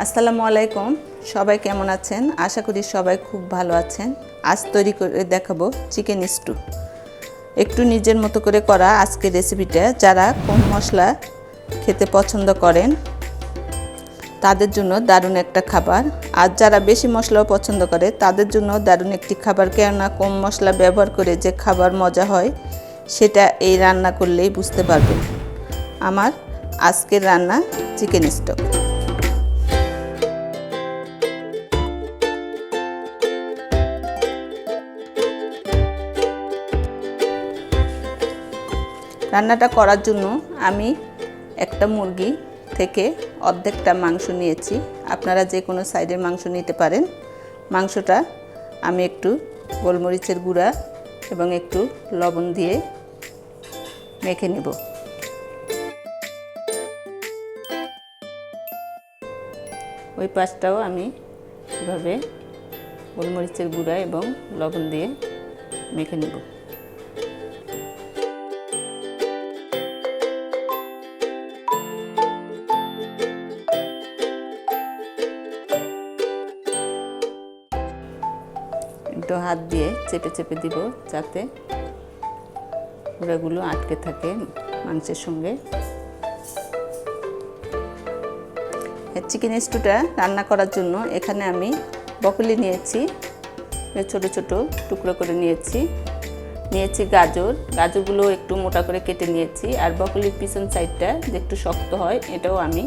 আসসালামু আলাইকুম, সবাই কেমন আছেন? আশা করি সবাই খুব ভালো আছেন। আজ তৈরি করে দেখাবো চিকেন স্টু। একটু নিজের মতো করে করা আজকের রেসিপিটা যারা কম মশলা খেতে পছন্দ করেন তাদের জন্য দারুণ একটা খাবার, আর যারা বেশি মশলাও পছন্দ করে তাদের জন্য দারুণ একটি খাবার। কেননা কম মশলা ব্যবহার করে যে খাবার মজা হয় সেটা এই রান্না করলেই বুঝতে পারবেন। আমার আজকের রান্না চিকেন স্টু। রান্নাটা করার জন্য আমি একটা মুরগি থেকে অর্ধেকটা মাংস নিয়েছি। আপনারা যে কোনো সাইডের মাংস নিতে পারেন। মাংসটা আমি একটু গোলমরিচের গুঁড়া এবং একটু লবণ দিয়ে মেখে নেব। ওই পাশটাও আমি এভাবে গোলমরিচের গুঁড়া এবং লবণ দিয়ে মেখে নেব। একটু হাত দিয়ে চেপে চেপে দিব যাতে গুঁড়াগুলো আটকে থাকে মাংসের সঙ্গে। চিকেন স্টুটা রান্না করার জন্য এখানে আমি ব্রকলি নিয়েছি, ছোট ছোট টুকরো করে নিয়েছি গাজরগুলো একটু মোটা করে কেটে নিয়েছি। আর ব্রকলির পিছন সাইডটা যে একটু শক্ত হয় এটাও আমি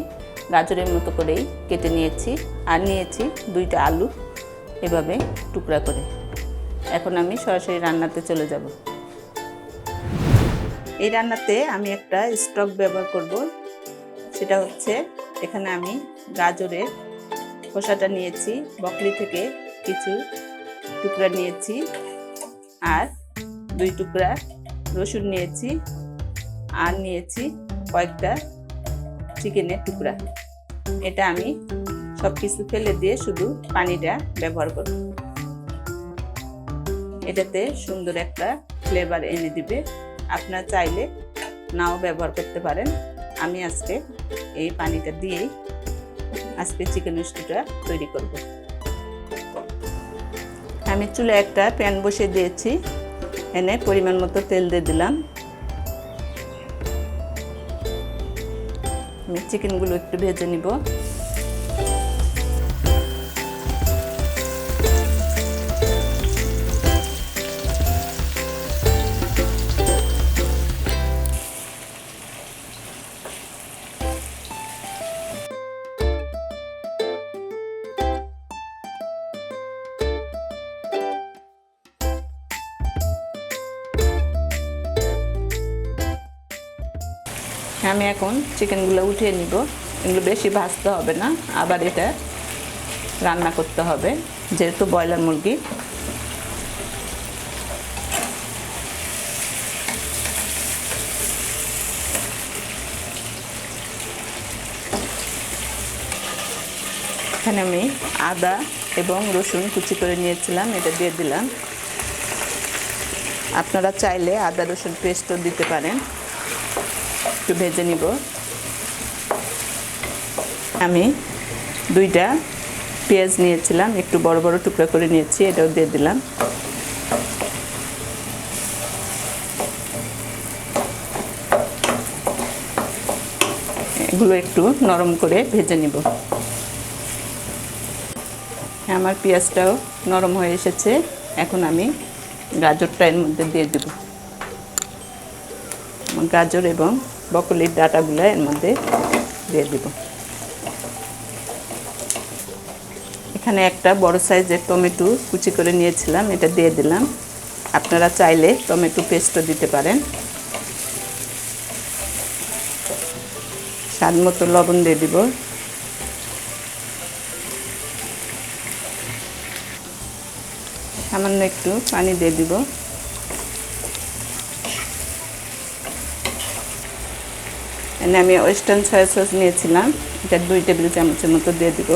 গাজরের মতো করেই কেটে নিয়েছি। আর নিয়েছি 2টা আলু এভাবে টুকরা করে। এখন আমি সরাসরি রান্নাতে চলে যাব। এই রান্নাতে আমি একটা স্টক ব্যবহার করব, সেটা হচ্ছে এখানে আমি গাজরের খোসাটা নিয়েছি, ব্রকলি থেকে কিছু টুকরা নিয়েছি, আর 2 টুকরা রসুন নিয়েছি, আর নিয়েছি কয়েকটা চিকেনের টুকরা। এটা আমি সব কিছু ফেলে দিয়ে শুধু পানিটা ব্যবহার করব। এটাতে সুন্দর একটা ফ্লেভার এনে দিবে। আপনারা চাইলে নাও ব্যবহার করতে পারেন। আমি আজকে এই পানিটা দিয়েই আজকে চিকেন স্টুটা তৈরি করব। আমি চুলে একটা প্যান বসিয়ে দিয়েছি, এনে পরিমাণ মতো তেল দিয়ে দিলাম। আমি চিকেনগুলো একটু ভেজে নিব। আমি এখন চিকেনগুলো উঠিয়ে নিব। এগুলো বেশি ভাজতে হবে না, আবার এটা রান্না করতে হবে যেহেতু ব্রয়লার মুরগি। এখানে আমি আদা এবং রসুন কুচি করে নিয়েছিলাম, এটা দিয়ে দিলাম। আপনারা চাইলে আদা রসুন পেস্টও দিতে পারেন। একটু ভেজে নিব। আমি 2টা পেঁয়াজ নিয়েছিলাম, একটু বড় বড় টুকরা করে নিয়েছি, এটাও দিয়ে দিলাম। এগুলো একটু নরম করে ভেজে নিব। আমার পেঁয়াজটাও নরম হয়ে এসেছে। এখন আমি গাজরটা এর মধ্যে দিয়ে দেব। গাজর এবং ব্রকলির ডাঁটাগুলো এর মধ্যে দিয়ে দেব। এখানে একটা বড় সাইজের টমেটো কুচি করে নিয়েছিলাম, এটা দিয়ে দিলাম। আপনারা চাইলে টমেটো পেস্টও দিতে পারেন। স্বাদ মতো লবণ দিয়ে দিব। সামান্য একটু পানি দিয়ে দিব। এখানে আমি ওয়েস্টার্ন সয়া সস নিয়েছিলাম, এটা 2 টেবিল চামচের মতো দিয়ে দিব।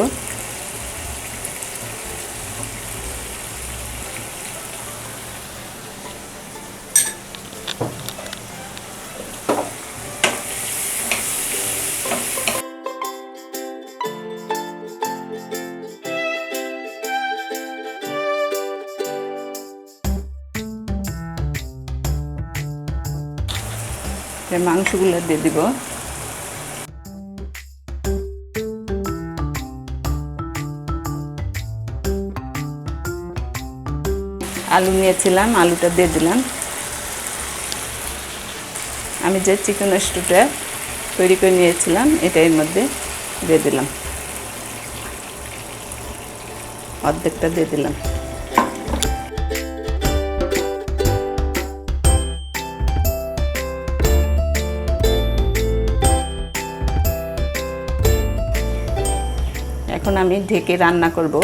মাংসগুলো দিয়ে দিব। আলু নিয়েছিলাম, আলুটা দিয়ে দিলাম। আমি যে চিকেন স্টুটা তৈরি করে নিয়েছিলাম এটা এর মধ্যে দিয়ে দিলাম, অর্ধেকটা দিয়ে দিলাম। এখন আমি ঢেকে রান্না করব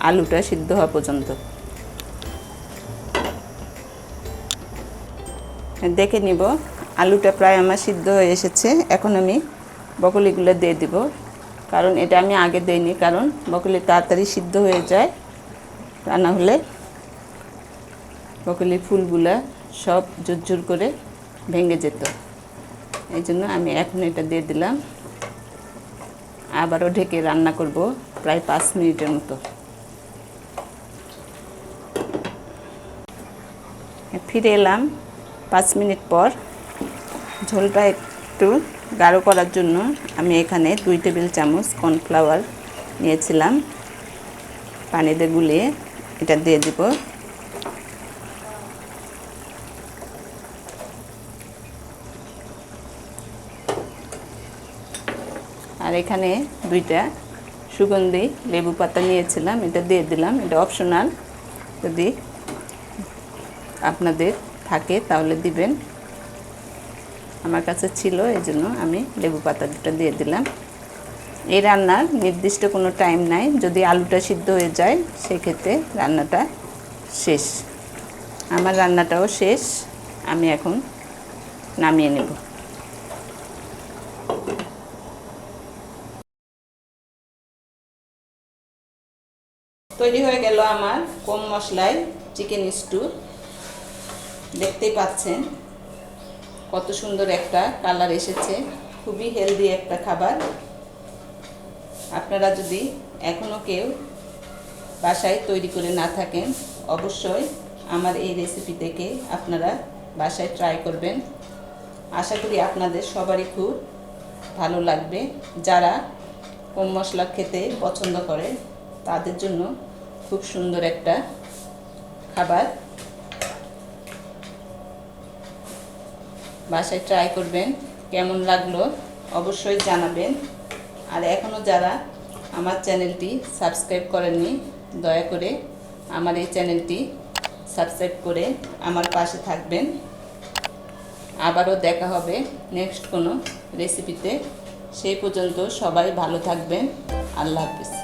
আলুটা সিদ্ধ হওয়া পর্যন্ত। দেখে নিব আলুটা প্রায় আমার সিদ্ধ হয়ে এসেছে। এখন আমি ব্রকলিগুলো দিয়ে দিব, কারণ এটা আমি আগে দেইনি, কারণ ব্রকলি তাড়াতাড়ি সিদ্ধ হয়ে যায়, তা না হলে ব্রকলির ফুলগুলা সব ঝুরঝুর করে ভেঙে যেত। এই জন্য আমি এখন এটা দিয়ে দিলাম। আবারও ঢেকে রান্না করব প্রায় 5 মিনিটের মতো। ফিরে এলাম 5 মিনিট পর। ঝোলটা একটু গাঢ় করার জন্য আমি এখানে 2 টেবিল চামচ কর্নফ্লাওয়ার নিয়েছিলাম, পানিতে গুলিয়ে এটা দিয়ে দিব। আর এখানে 2টা সুগন্ধি লেবু পাতা নিয়েছিলাম, এটা দিয়ে দিলাম। এটা অপশনাল, যদি আপনাদের থাকে তাহলে দিবেন। আমার কাছে ছিল, এই জন্য আমি লেবু পাতা দুটো দিয়ে দিলাম। এই রান্নার নির্দিষ্ট কোনো টাইম নাই, যদি আলুটা সিদ্ধ হয়ে যায় সেক্ষেত্রে রান্নাটা শেষ। আমার রান্নাটাও শেষ, আমি এখন নামিয়ে নেব। তৈরি হয়ে গেল আমার কম মশলায় চিকেন স্টু। দেখতেই পাচ্ছেন কত সুন্দর একটা কালার এসেছে, খুবই হেলদি একটা খাবার। আপনারা যদি এখনও কেউ বাসায় তৈরি করে না থাকেন, অবশ্যই আমার এই রেসিপি থেকে আপনারা বাসায় ট্রাই করবেন। আশা করি আপনাদের সবারই খুব ভালো লাগবে। যারা কম মশলা খেতে পছন্দ করে তাদের জন্য খুব সুন্দর একটা খাবার। বাসায় ট্রাই করবেন, কেমন লাগলো অবশ্যই জানাবেন। আর এখনও যারা আমার চ্যানেলটি সাবস্ক্রাইব করেননি, দয়া করে আমার এই চ্যানেলটি সাবস্ক্রাইব করে আমার পাশে থাকবেন। আবারও দেখা হবে নেক্সট কোনো রেসিপিতে। সেই পর্যন্ত সবাই ভালো থাকবেন। আল্লাহ হাফেজ।